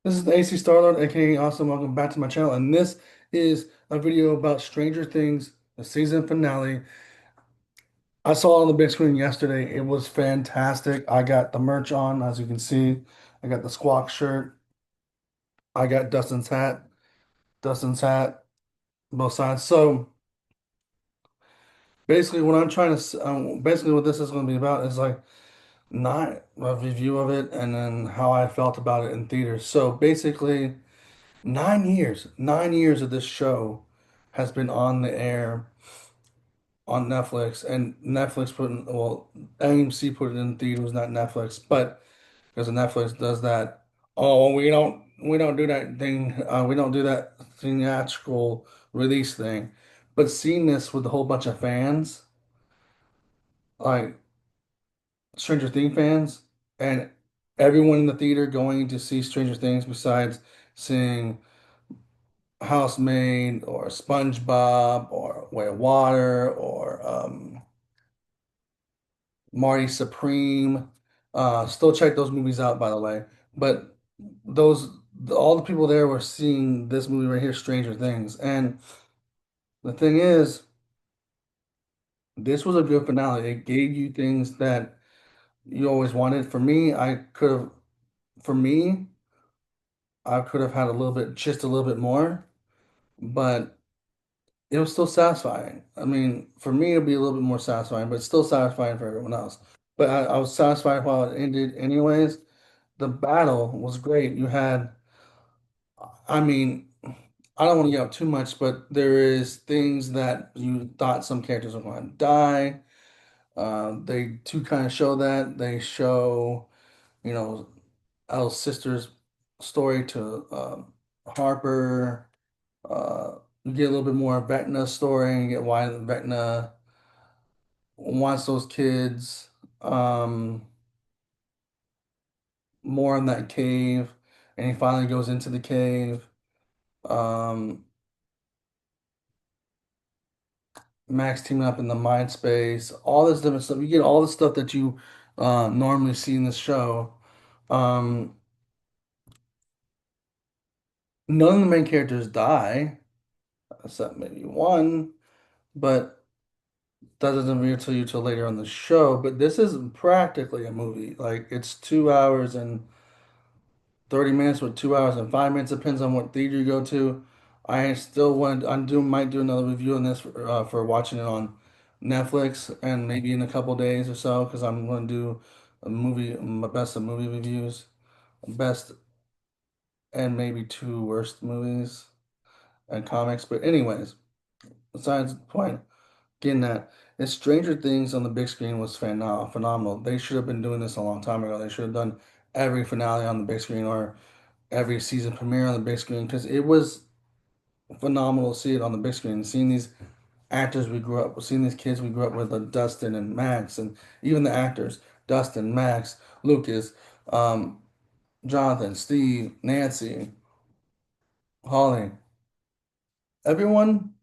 This is the AC Starlord, aka Awesome. Welcome back to my channel, and this is a video about Stranger Things, the season finale. I saw it on the big screen yesterday. It was fantastic. I got the merch on, as you can see. I got the Squawk shirt. I got Dustin's hat, both sides. So basically, what I'm trying to, basically what this is going to be about is like not a review of it, and then how I felt about it in theaters. So basically. 9 years of this show has been on the air on Netflix, and Netflix put in, well, AMC put it in theaters, not Netflix, but because Netflix does that, oh, well, we don't do that thing, we don't do that theatrical release thing. But seeing this with a whole bunch of fans, like Stranger Things fans, and everyone in the theater going to see Stranger Things besides seeing Housemaid or SpongeBob or Way of Water or Marty Supreme. Still check those movies out, by the way. But those all the people there were seeing this movie right here, Stranger Things. And the thing is, this was a good finale. It gave you things that you always wanted. For me, I could have had a little bit, just a little bit more, but it was still satisfying. I mean, for me, it'd be a little bit more satisfying, but still satisfying for everyone else. But I was satisfied while it ended anyways. The battle was great. I mean, I don't want to get out too much, but there is things that you thought some characters were going to die. They do kind of show that. They show, you know, Elle's sister's story to Harper. You get a little bit more of Vecna's story and you get why Vecna wants those kids. Um, More in that cave, and he finally goes into the cave. Um, Max teaming up in the mind space, all this different stuff. You get all the stuff that you normally see in this show. Um, None of the main characters die, except maybe one, but that doesn't reveal to you till later on the show. But this is practically a movie. Like it's 2 hours and 30 minutes with 2 hours and 5 minutes. Depends on what theater you go to. I still want I do might do another review on this for watching it on Netflix and maybe in a couple days or so because I'm going to do my best of movie reviews, best and maybe two worst movies and comics. But anyways, besides the point, getting that it's Stranger Things on the big screen was phenomenal. They should have been doing this a long time ago. They should have done every finale on the big screen or every season premiere on the big screen because it was phenomenal to see it on the big screen. Seeing these actors we grew up with, seeing these kids we grew up with, Dustin and Max, and even the actors, Dustin, Max, Lucas, um, Jonathan, Steve, Nancy, Holly, everyone.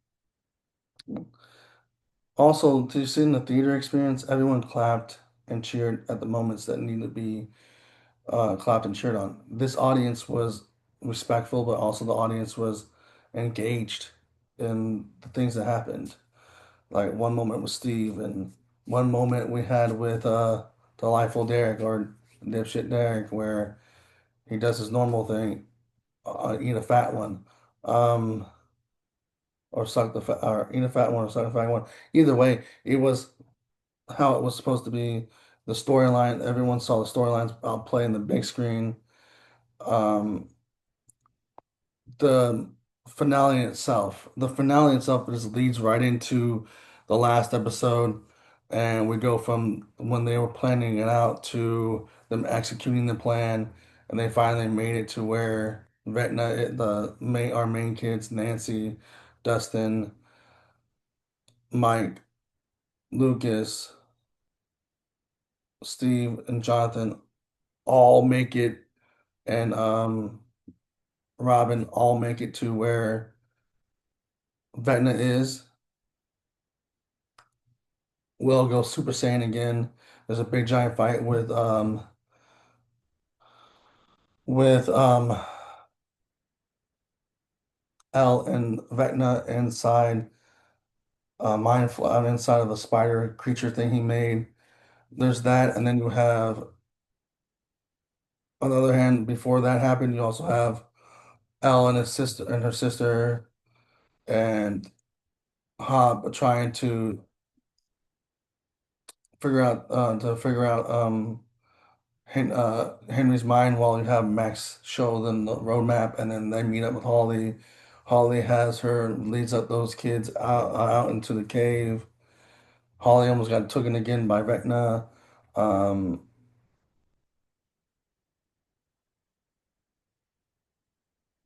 Also, to see in the theater experience, everyone clapped and cheered at the moments that needed to be clapped and cheered on. This audience was respectful, but also the audience was engaged in the things that happened. Like one moment with Steve, and one moment we had with Delightful Derek or Dipshit Derek, where he does his normal thing, eat a fat one, um, or suck the fat, or eat a fat one, or suck a fat one. Either way, it was how it was supposed to be. The storyline, everyone saw the storylines play in the big screen. Um, the the finale itself just leads right into the last episode, and we go from when they were planning it out to them executing the plan, and they finally made it to where Vecna, our main kids, Nancy, Dustin, Mike, Lucas, Steve, and Jonathan all make it, and Robin all make it to where Vecna is. Will goes Super Saiyan again. There's a big giant fight with Elle and Vecna inside inside of the spider creature thing he made. There's that, and then you have, on the other hand, before that happened, you also have Elle and his sister and her sister and Hob trying to figure out Henry's mind while you have Max show them the roadmap, and then they meet up with Holly. Holly has her leads up those kids out into the cave. Holly almost got taken again by Vecna. Um,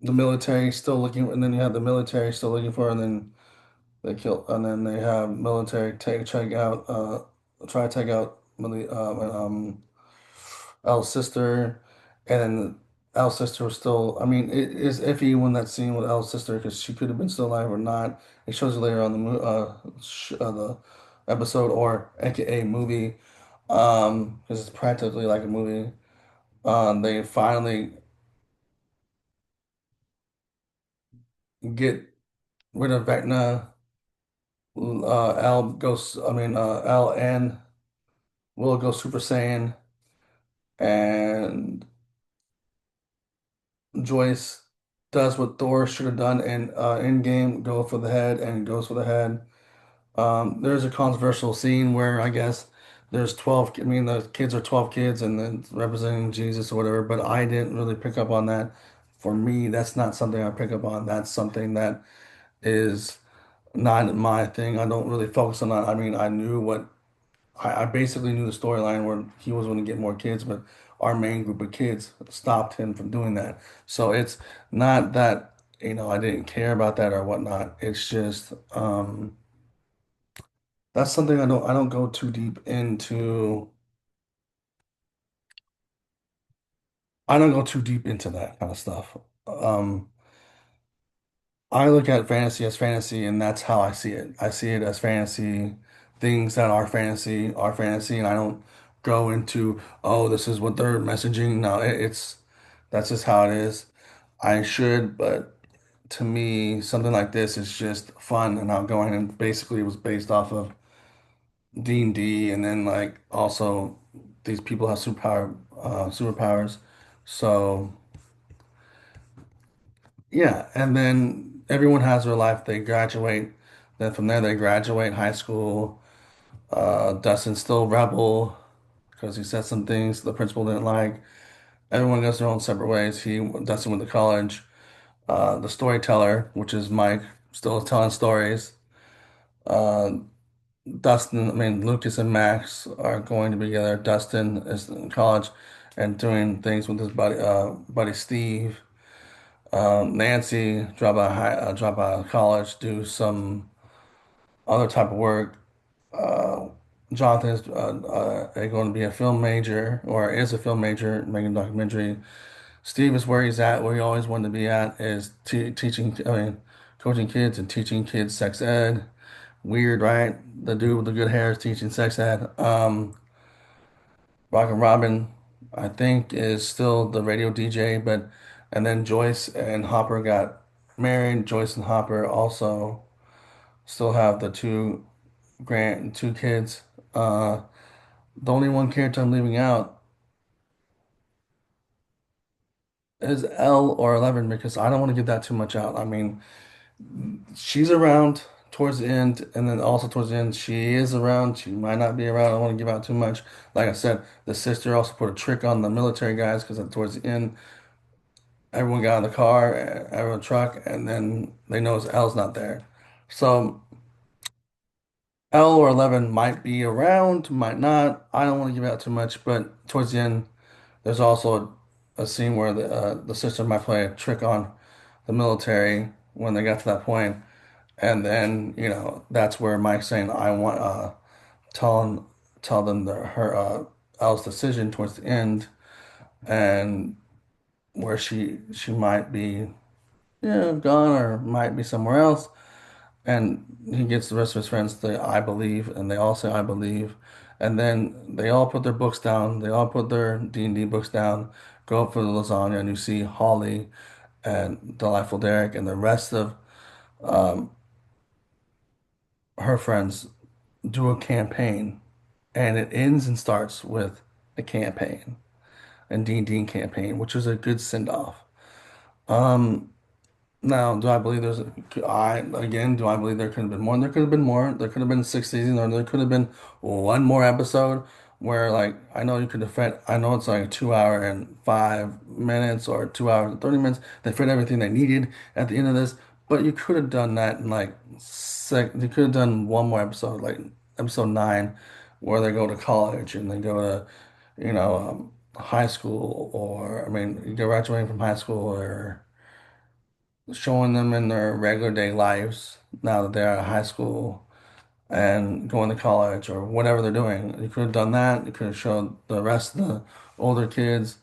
the military still looking, and then you have the military still looking for her, and then they kill, and then they have military try to take out Al's sister, and then Al's sister was still. I mean, it is iffy when that scene with Al's sister because she could have been still alive or not. It shows you later on the episode or AKA movie, because it's practically like a movie. They finally get rid of Vecna. Al and Will go Super Saiyan, and Joyce does what Thor should have done in Endgame, go for the head, and goes for the head. There's a controversial scene where I guess there's 12, I mean, the kids are 12 kids and then representing Jesus or whatever, but I didn't really pick up on that. For me, that's not something I pick up on. That's something that is not my thing. I don't really focus on that. I mean, I basically knew the storyline where he was going to get more kids, but our main group of kids stopped him from doing that. So it's not that, I didn't care about that or whatnot. It's just that's something I don't go too deep into. I don't go too deep into that kind of stuff. Um I look at fantasy as fantasy, and that's how I see it. I see it as fantasy. Things that are fantasy, and I don't go into, oh, this is what they're messaging. No, that's just how it is. I should, but to me, something like this is just fun and outgoing, and basically it was based off of D&D, and then like also these people have superpowers. So. Yeah, and then everyone has their life. They graduate. Then from there, they graduate high school. Dustin's still rebel because he said some things the principal didn't like. Everyone goes their own separate ways. Dustin went to college. The storyteller, which is Mike, still is telling stories. Uh, Lucas and Max are going to be together. Dustin is in college and doing things with his buddy Steve. Nancy drop out of college, do some other type of work. Uh, Jonathan is going to be a film major or is a film major, making a documentary. Steve is where he's at, where he always wanted to be at, is teaching, coaching kids and teaching kids sex ed. Weird, right? The dude with the good hair is teaching sex ed. Rock and Robin, I think, is still the radio DJ, and then Joyce and Hopper got married. Joyce and Hopper also still have the two kids. Uh, the only one character I'm leaving out is L or 11 because I don't want to give that too much out. I mean, she's around towards the end, and then also towards the end, she is around. She might not be around. I don't want to give out too much. Like I said, the sister also put a trick on the military guys because towards the end, everyone got out of the car, out of the truck, and then they notice L's not there. So L or 11 might be around, might not. I don't want to give out too much, but towards the end, there's also a scene where the sister might play a trick on the military when they got to that point, and then that's where Mike's saying, "I want tell tell them her L's decision towards the end, and where she might be gone or might be somewhere else." And he gets the rest of his friends to I believe, and they all say I believe. And then they all put their books down. They all put their D&D books down, go up for the lasagna, and you see Holly and Delightful Derek and the rest of um, her friends do a campaign, and it ends and starts with a campaign, a D&D campaign, which is a good send off. Um, Now, do I believe do I believe there could have been more? There could have been more. There could have been six seasons, or there could have been one more episode where, like, I know you could have fit, I know it's like 2 hour and 5 minutes or 2 hours and 30 minutes. They fit everything they needed at the end of this, but you could have done that in like you could have done one more episode, like episode 9, where they go to college and they go to, high school, or, I mean, you graduating from high school, or showing them in their regular day lives now that they're out of high school and going to college or whatever they're doing. You could have done that. You could have showed the rest of the older kids,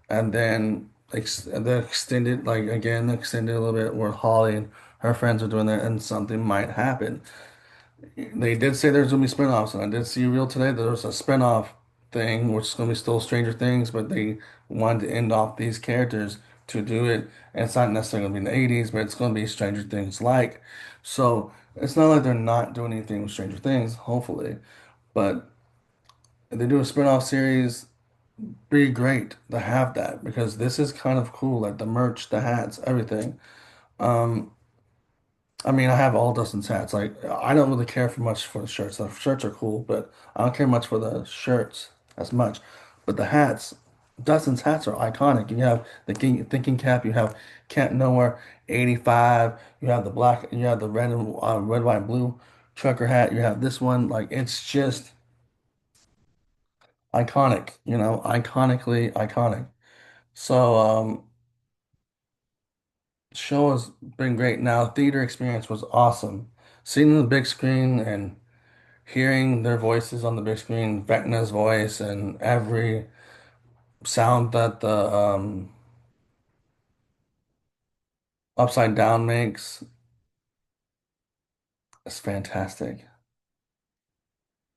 and then extended, like, again, extended a little bit where Holly and her friends are doing that, and something might happen. They did say there's gonna be spinoffs, and I did see a reel today that there was a spinoff thing, which is gonna be still Stranger Things, but they wanted to end off these characters to do it, and it's not necessarily gonna be in the 80s, but it's gonna be Stranger Things like. So it's not like they're not doing anything with Stranger Things, hopefully, but if they do a spinoff series, be great to have that because this is kind of cool, like the merch, the hats, everything. Um, I mean, I have all Dustin's hats. Like, I don't really care for much for the shirts. The shirts are cool, but I don't care much for the shirts as much. But the hats, Dustin's hats are iconic. You have the thinking cap. You have Camp Nowhere 85. You have the black. You have the red and red, white, blue trucker hat. You have this one. Like, it's just iconic. Iconically iconic. So, show has been great. Now, theater experience was awesome. Seeing the big screen and hearing their voices on the big screen, Vecna's voice, and every sound that the Upside Down makes is fantastic.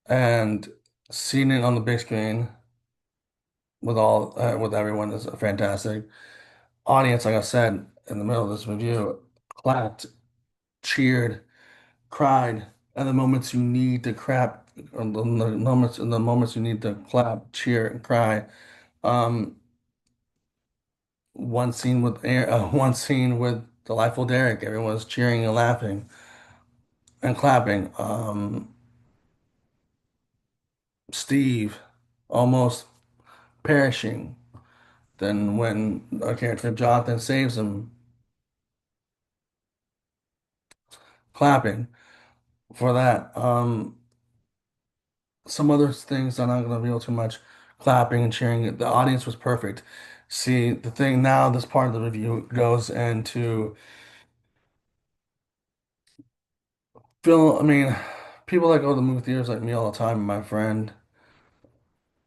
And seeing it on the big screen with everyone is fantastic. Audience, like I said in the middle of this review, clapped, cheered, cried at the moments you need to clap, or the moments you need to clap, cheer, and cry. Um, one scene with Delightful Derek, everyone was cheering and laughing and clapping. Steve almost perishing. Then when our character Jonathan saves him, clapping for that. Some other things I'm not going to reveal too much. Clapping and cheering. The audience was perfect. See, the thing now, this part of the review goes into film. I mean, people that go to the movie theaters like me all the time, my friend,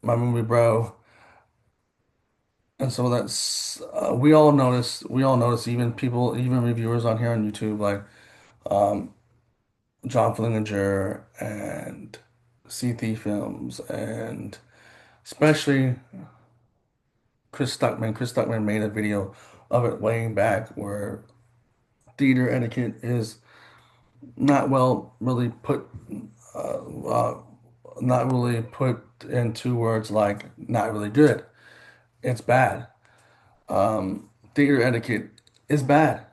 my movie bro. And so that's we all notice, even people, even reviewers on here on YouTube, like um, John Flinninger and CT Films, and especially Chris Stuckman. Chris Stuckman made a video of it way back where theater etiquette is not well really put, uh, uh, not really put into words, like not really good. It's bad. Theater etiquette is bad.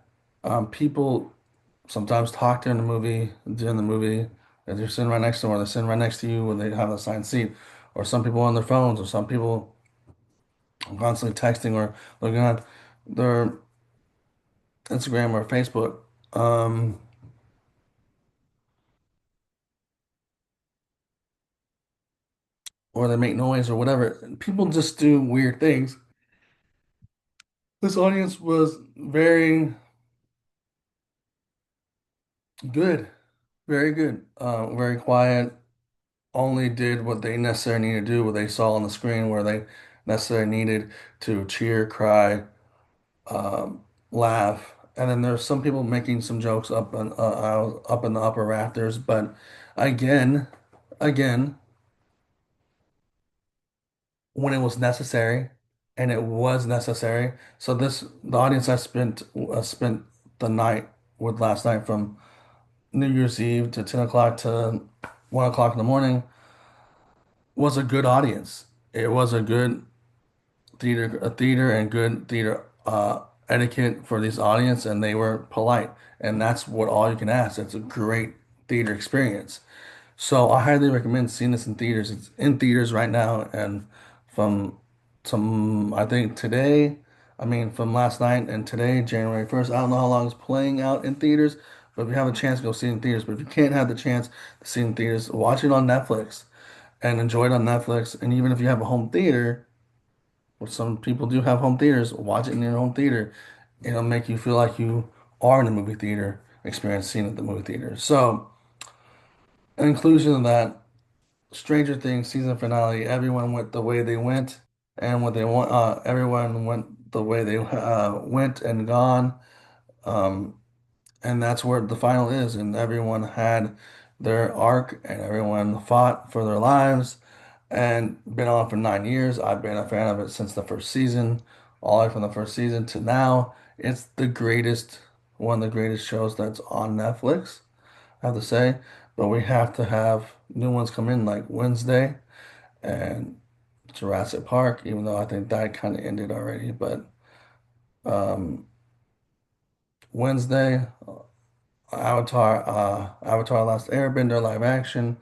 People sometimes talk during the movie, if you're sitting right next to them, or they're sitting right next to you when they have a assigned seat, or some people on their phones, or some people constantly texting or looking at their Instagram or Facebook, um, or they make noise or whatever. People just do weird things. This audience was very good, very good, very quiet. Only did what they necessarily needed to do, what they saw on the screen, where they necessarily needed to cheer, cry, laugh. And then there's some people making some jokes up in the upper rafters. But again, again, when it was necessary, and it was necessary. So the audience I spent the night with last night from New Year's Eve to 10 o'clock to 1 o'clock in the morning was a good audience. It was a good theater and good theater etiquette for this audience, and they were polite. And that's what all you can ask. It's a great theater experience. So I highly recommend seeing this in theaters. It's in theaters right now, and from I think today, I mean from last night and today, January 1st. I don't know how long it's playing out in theaters, but if you have a chance, go see it in theaters. But if you can't have the chance to see it in theaters, watch it on Netflix and enjoy it on Netflix. And even if you have a home theater, which some people do have home theaters, watch it in your home theater. It'll make you feel like you are in the movie theater, experience seeing it at the movie theater. So, in conclusion of that, Stranger Things season finale, everyone went the way they went, and what they want, everyone went the way they went and gone. Um, and that's where the final is. And everyone had their arc, and everyone fought for their lives, and been on for 9 years. I've been a fan of it since the first season, all the way from the first season to now. It's the greatest, one of the greatest shows that's on Netflix, I have to say. But we have to have new ones come in like Wednesday and Jurassic Park, even though I think that kind of ended already. But um, Wednesday, Avatar Last Airbender live action,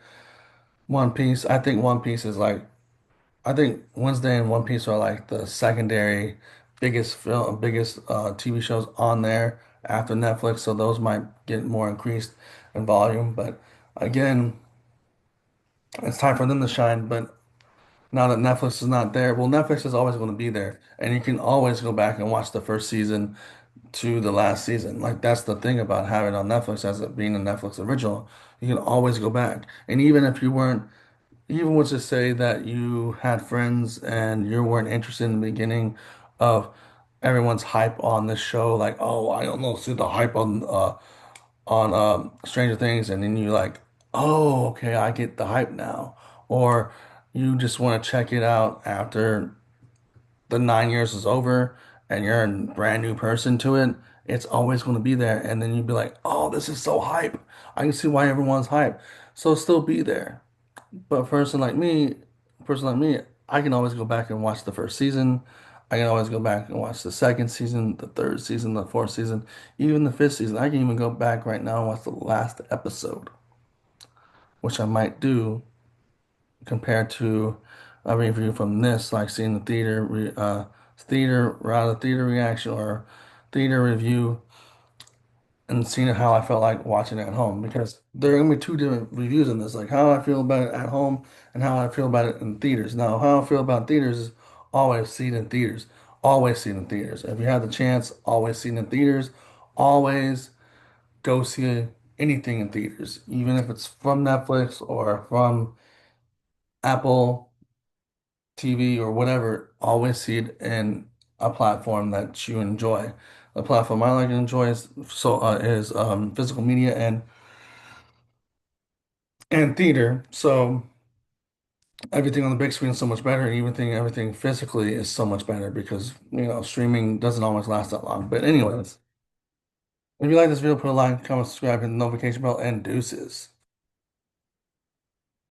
One Piece. I think One Piece is like I think Wednesday and One Piece are like the secondary biggest TV shows on there after Netflix, so those might get more increased in volume. But again, it's time for them to shine. But now that Netflix is not there, well, Netflix is always going to be there, and you can always go back and watch the first season to the last season. Like that's the thing about having it on Netflix as it being a Netflix original. You can always go back, and even if you weren't even was to say that you had friends and you weren't interested in the beginning of everyone's hype on this show, like, oh, I don't know, see the hype on Stranger Things, and then you like, oh, okay, I get the hype now, or you just want to check it out after the 9 years is over and you're a brand new person to it, it's always going to be there, and then you'd be like, oh, this is so hype. I can see why everyone's hype, so still be there. But a person like me, I can always go back and watch the first season. I can always go back and watch the second season, the third season, the fourth season, even the fifth season. I can even go back right now and watch the last episode, which I might do compared to a review from this, like seeing the rather theater reaction or theater review and seeing how I felt like watching it at home because there are gonna be two different reviews in this, like how I feel about it at home and how I feel about it in theaters. Now, how I feel about theaters is always see it in theaters, always see it in theaters. If you have the chance, always see it in theaters, always go see anything in theaters, even if it's from Netflix or from Apple TV or whatever. Always see it in a platform that you enjoy. The platform I like to enjoy is physical media and theater. So everything on the big screen is so much better, and everything physically is so much better because streaming doesn't always last that long. But anyways, if you like this video, put a like, comment, subscribe, hit the notification bell, and deuces.